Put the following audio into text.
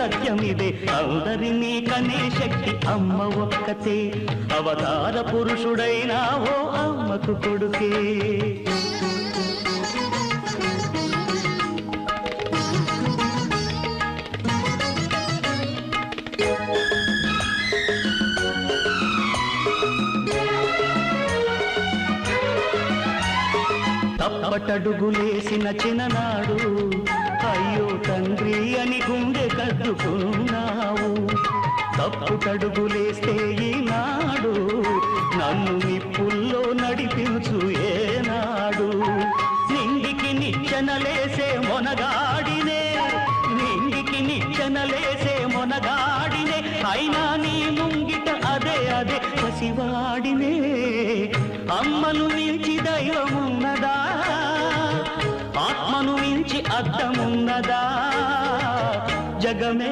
సత్యమిదే అందరినీ కనే శక్తి అమ్మ ఒక్కతే అవతార పురుషుడైన ఓ అమ్మకు కొడుకే తప్పటడుగులేసిన చిన్ననాడు అయ్యో తండ్రి అని గుండె కద్దుకున్నావు తప్పుటడుగులేస్తే ఈనాడు నన్ను నిప్పుల్లో నడిపించు ఏనాడు నింగికి నిచ్చెనలేసే మొనగాడినే నింగికి నిచ్చెనలేసే మొనగాడినే అయినా నీ ముంగిట అదే అదే పసివాడినే అమ్మను మించి దైవమున్నదా ఆత్మను మించి అర్థమున్నదా జగమే